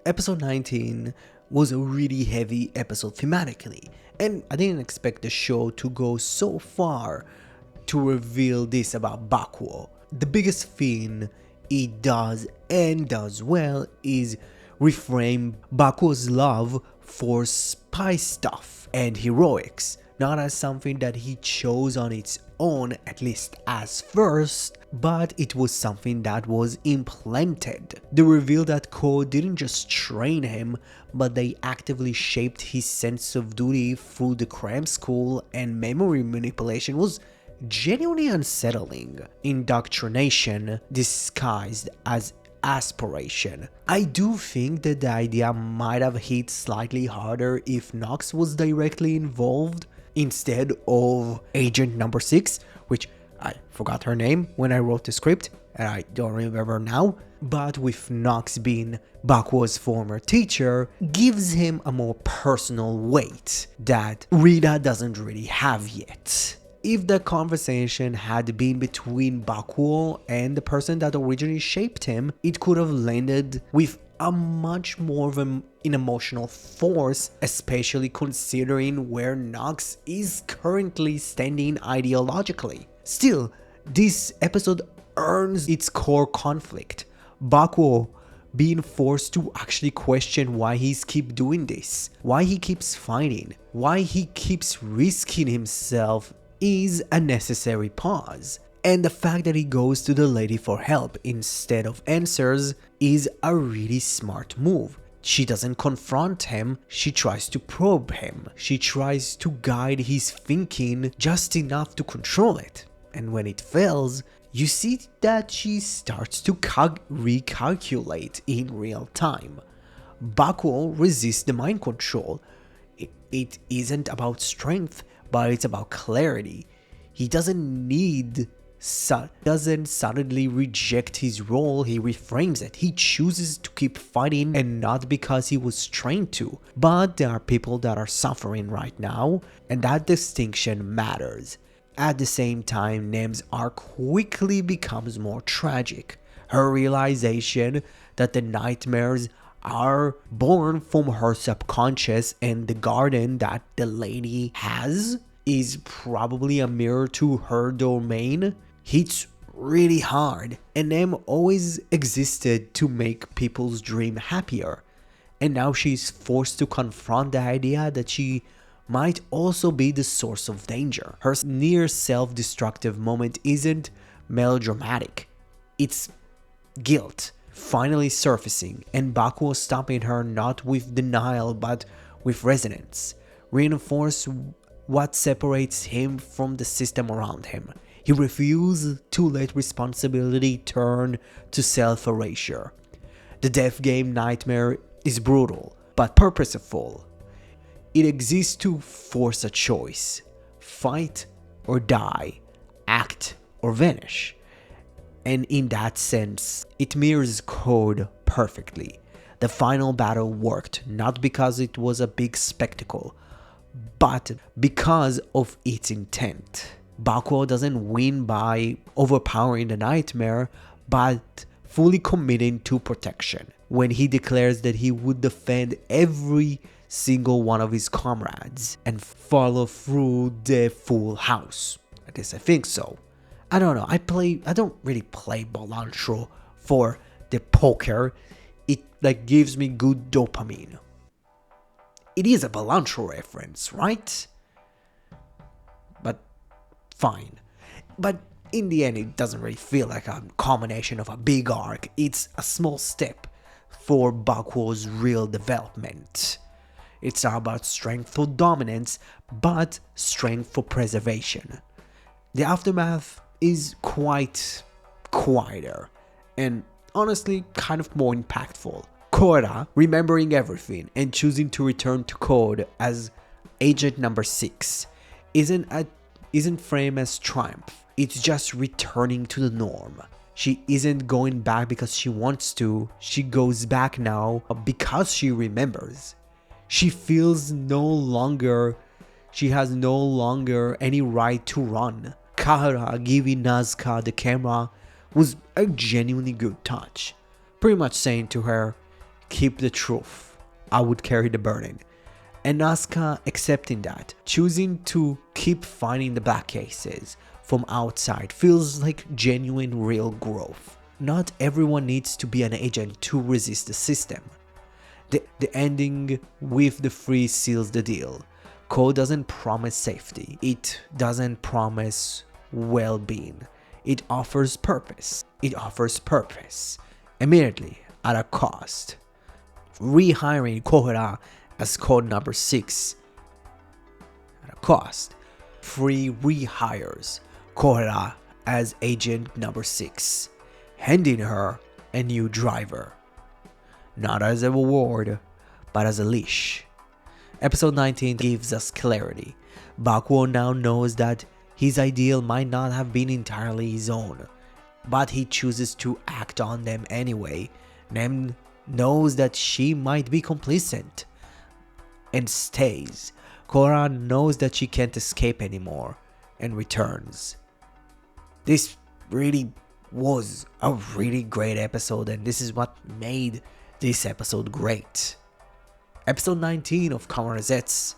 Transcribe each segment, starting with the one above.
Episode 19 was a really heavy episode thematically, and I didn't expect the show to go so far to reveal this about Bakuo. The biggest thing it does and does well is reframe Bakuo's love for spy stuff and heroics, not as something that he chose on its own, at least as first, but it was something that was implanted. The reveal that Ko didn't just train him, but they actively shaped his sense of duty through the cram school and memory manipulation was genuinely unsettling. Indoctrination disguised as aspiration. I do think that the idea might have hit slightly harder if Nox was directly involved instead of Agent Number 6, which I forgot her name when I wrote the script and I don't remember now, but with Nox being Bakuo's former teacher, gives him a more personal weight that Rita doesn't really have yet. If the conversation had been between Bakuo and the person that originally shaped him, it could have landed with a much more of an emotional force, especially considering where Nox is currently standing ideologically. Still, this episode earns its core conflict. Bakuo being forced to actually question why he's keep doing this, why he keeps fighting, why he keeps risking himself is a necessary pause. And the fact that he goes to the lady for help instead of answers is a really smart move. She doesn't confront him, she tries to probe him. She tries to guide his thinking just enough to control it. And when it fails, you see that she starts to recalculate in real time. Bakuo resists the mind control. It isn't about strength, but it's about clarity. He doesn't suddenly reject his role, he reframes it. He chooses to keep fighting, and not because he was trained to. But there are people that are suffering right now, and that distinction matters. At the same time, Nem's arc quickly becomes more tragic. Her realization that the nightmares are born from her subconscious and the garden that the lady has is probably a mirror to her domain hits really hard. And Nem always existed to make people's dream happier, and now she's forced to confront the idea that she might also be the source of danger. Her near self-destructive moment isn't melodramatic, it's guilt finally surfacing, and Bakuo stopping her not with denial but with resonance, reinforce what separates him from the system around him. He refused to let responsibility turn to self-erasure. The death game nightmare is brutal, but purposeful. It exists to force a choice: fight or die, act or vanish. And in that sense, it mirrors Code perfectly. The final battle worked not because it was a big spectacle, but because of its intent. Bakuo doesn't win by overpowering the nightmare, but fully committing to protection. When he declares that he would defend every single one of his comrades and follow through the full house. At least I think so. I don't know, I don't really play Bolantro for the poker. It gives me good dopamine. It is a Bolantro reference, right? But fine. But in the end, it doesn't really feel like a combination of a big arc. It's a small step for Bakuo's real development. It's not about strength for dominance, but strength for preservation. The aftermath is quite quieter, and honestly kind of more impactful. Korra remembering everything and choosing to return to Code as Agent Number 6 isn't framed as triumph. It's just returning to the norm. She isn't going back because she wants to. She goes back now because she remembers. She has no longer any right to run. Kahara giving Nazca the camera was a genuinely good touch. Pretty much saying to her, keep the truth. I would carry the burden. And Asuka accepting that, choosing to keep finding the black cases from outside feels like genuine real growth. Not everyone needs to be an agent to resist the system. The ending with the freeze seals the deal. Code doesn't promise safety. It doesn't promise well-being. It offers purpose. It offers purpose. Immediately, at a cost. Rehiring Kohara as code number 6 at a cost. Free rehires Kohara as agent number 6, handing her a new driver. Not as a reward, but as a leash. Episode 19 gives us clarity. Bakuo now knows that his ideal might not have been entirely his own, but he chooses to act on them anyway. Nem knows that she might be complicit and stays. Korra knows that she can't escape anymore and returns. This really was a really great episode, and this is what made this episode great. Episode 19 of Kamen ZEZTZ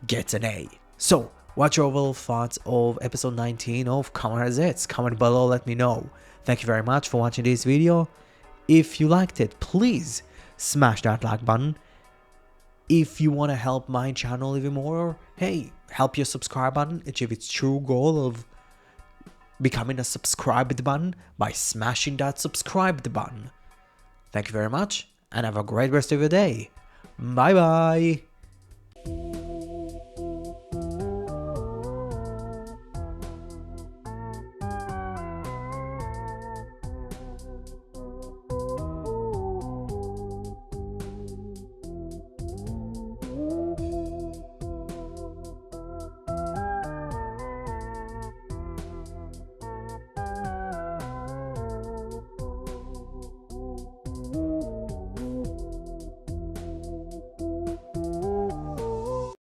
gets an A. So, what's your overall thoughts of episode 19 of Kamen ZEZTZ? Comment below, let me know. Thank you very much for watching this video. If you liked it, please smash that like button. If you want to help my channel even more, hey, help your subscribe button achieve its true goal of becoming a subscribed button by smashing that subscribed button. Thank you very much, and have a great rest of your day. Bye bye.